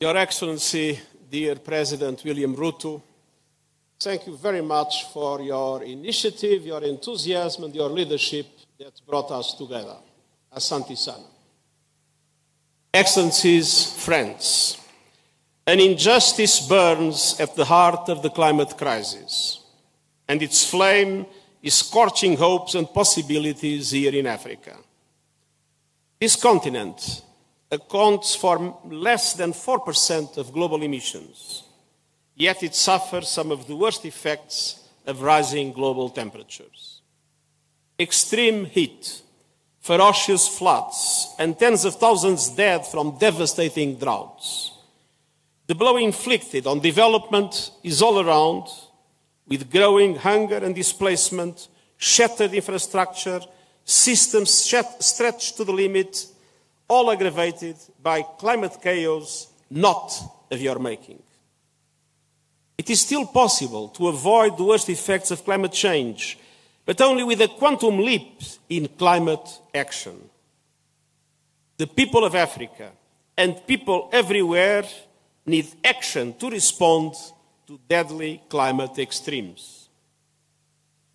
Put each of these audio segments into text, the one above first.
Your Excellency, dear President William Ruto, thank you very much for your initiative, your enthusiasm and your leadership that brought us together. Asante sana. Excellencies, friends, an injustice burns at the heart of the climate crisis, and its flame is scorching hopes and possibilities here in Africa. This continent accounts for less than 4% of global emissions, yet it suffers some of the worst effects of rising global temperatures. Extreme heat, ferocious floods, and tens of thousands dead from devastating droughts. The blow inflicted on development is all around, with growing hunger and displacement, shattered infrastructure, systems stretched to the limit, all aggravated by climate chaos not of your making. It is still possible to avoid the worst effects of climate change, but only with a quantum leap in climate action. The people of Africa and people everywhere need action to respond to deadly climate extremes.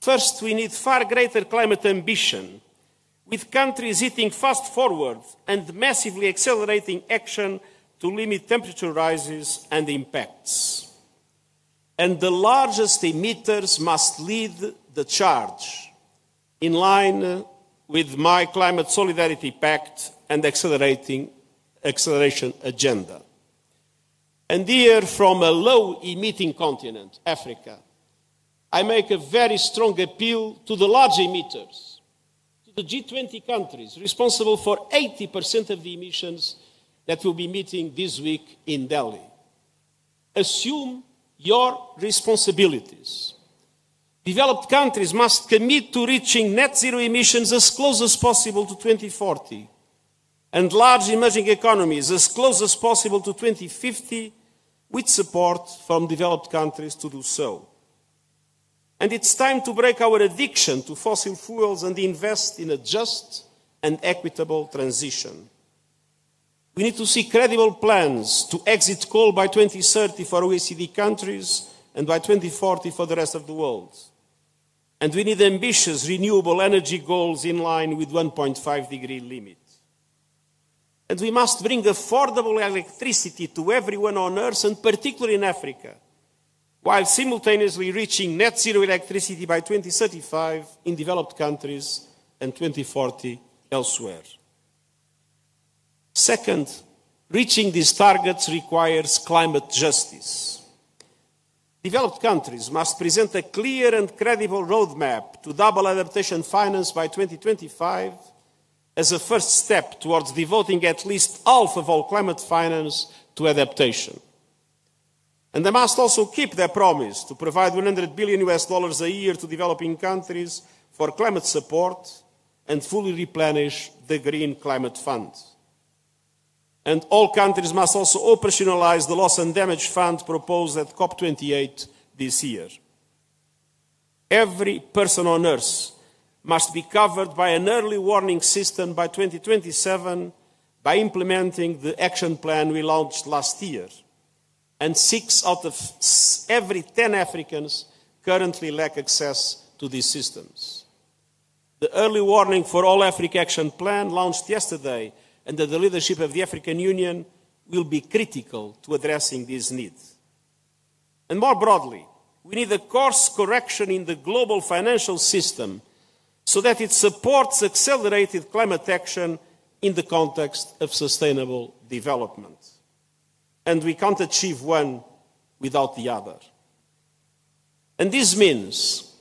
First, we need far greater climate ambition, with countries hitting fast forward and massively accelerating action to limit temperature rises and impacts. And the largest emitters must lead the charge, in line with my Climate Solidarity Pact and acceleration agenda. And here, from a low-emitting continent, Africa, I make a very strong appeal to the large emitters, the G20 countries responsible for 80% of the emissions that will be meeting this week in Delhi. Assume your responsibilities. Developed countries must commit to reaching net zero emissions as close as possible to 2040, and large emerging economies as close as possible to 2050, with support from developed countries to do so. And it's time to break our addiction to fossil fuels and invest in a just and equitable transition. We need to see credible plans to exit coal by 2030 for OECD countries and by 2040 for the rest of the world. And we need ambitious renewable energy goals in line with 1.5-degree limit. And we must bring affordable electricity to everyone on Earth, and particularly in Africa, while simultaneously reaching net zero electricity by 2035 in developed countries and 2040 elsewhere. Second, reaching these targets requires climate justice. Developed countries must present a clear and credible roadmap to double adaptation finance by 2025 as a first step towards devoting at least half of all climate finance to adaptation. And they must also keep their promise to provide $100 billion a year to developing countries for climate support and fully replenish the Green Climate Fund. And all countries must also operationalize the Loss and Damage Fund proposed at COP28 this year. Every person on Earth must be covered by an early warning system by 2027 by implementing the action plan we launched last year. And 6 out of every 10 Africans currently lack access to these systems. The Early Warning for All Africa Action Plan, launched yesterday under the leadership of the African Union, will be critical to addressing this need. And more broadly, we need a course correction in the global financial system so that it supports accelerated climate action in the context of sustainable development. And we can't achieve one without the other. And this means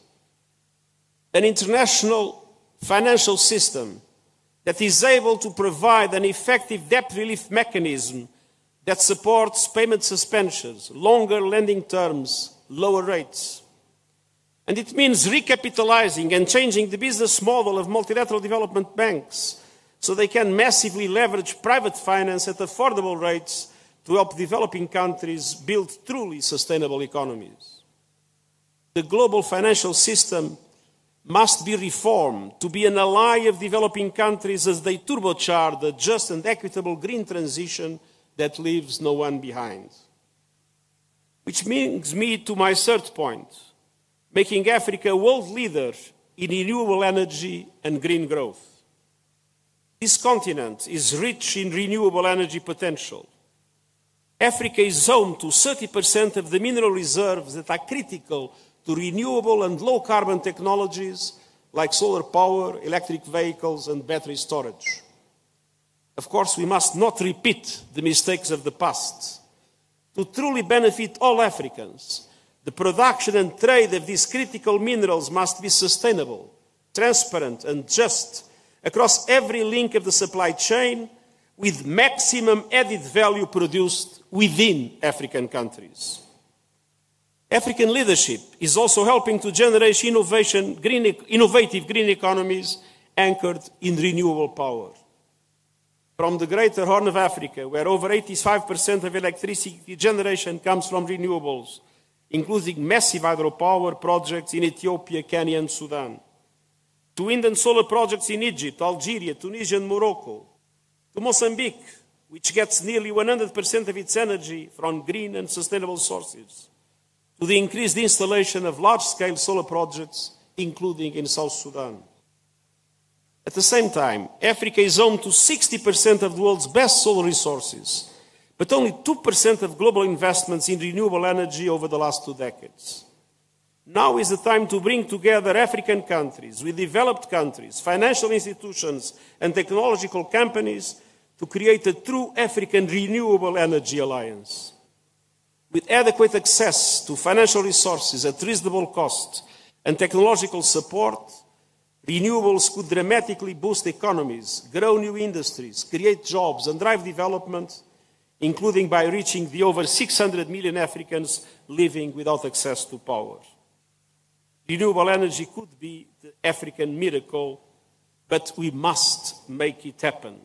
an international financial system that is able to provide an effective debt relief mechanism that supports payment suspensions, longer lending terms, lower rates. And it means recapitalizing and changing the business model of multilateral development banks so they can massively leverage private finance at affordable rates to help developing countries build truly sustainable economies. The global financial system must be reformed to be an ally of developing countries as they turbocharge the just and equitable green transition that leaves no one behind. Which brings me to my third point, making Africa a world leader in renewable energy and green growth. This continent is rich in renewable energy potential. Africa is home to 30% of the mineral reserves that are critical to renewable and low-carbon technologies like solar power, electric vehicles, and battery storage. Of course, we must not repeat the mistakes of the past. To truly benefit all Africans, the production and trade of these critical minerals must be sustainable, transparent, and just across every link of the supply chain, with maximum added value produced within African countries. African leadership is also helping to generate innovative green economies anchored in renewable power. From the Greater Horn of Africa, where over 85% of electricity generation comes from renewables, including massive hydropower projects in Ethiopia, Kenya, and Sudan, to wind and solar projects in Egypt, Algeria, Tunisia, and Morocco, to Mozambique, which gets nearly 100% of its energy from green and sustainable sources, to the increased installation of large-scale solar projects, including in South Sudan. At the same time, Africa is home to 60% of the world's best solar resources, but only 2% of global investments in renewable energy over the last 2 decades. Now is the time to bring together African countries with developed countries, financial institutions, and technological companies to create a true African renewable energy alliance. With adequate access to financial resources at reasonable cost and technological support, renewables could dramatically boost economies, grow new industries, create jobs, and drive development, including by reaching the over 600 million Africans living without access to power. Renewable energy could be the African miracle, but we must make it happen.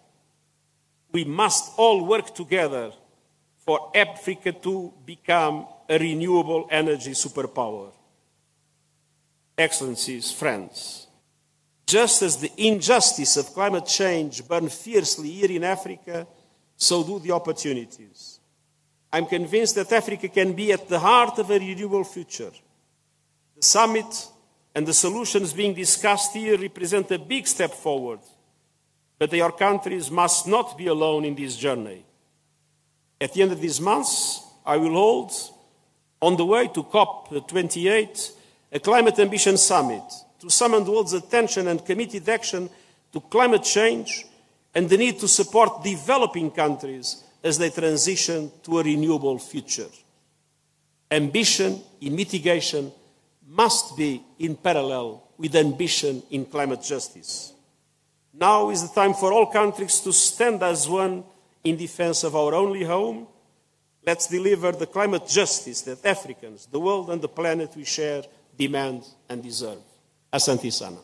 We must all work together for Africa to become a renewable energy superpower. Excellencies, friends, just as the injustice of climate change burns fiercely here in Africa, so do the opportunities. I'm convinced that Africa can be at the heart of a renewable future. The summit and the solutions being discussed here represent a big step forward, but our countries must not be alone in this journey. At the end of this month, I will hold, on the way to COP28, a Climate Ambition Summit to summon the world's attention and committed action to climate change and the need to support developing countries as they transition to a renewable future. Ambition in mitigation must be in parallel with ambition in climate justice. Now is the time for all countries to stand as one in defense of our only home. Let's deliver the climate justice that Africans, the world and the planet we share demand and deserve. Asante sana.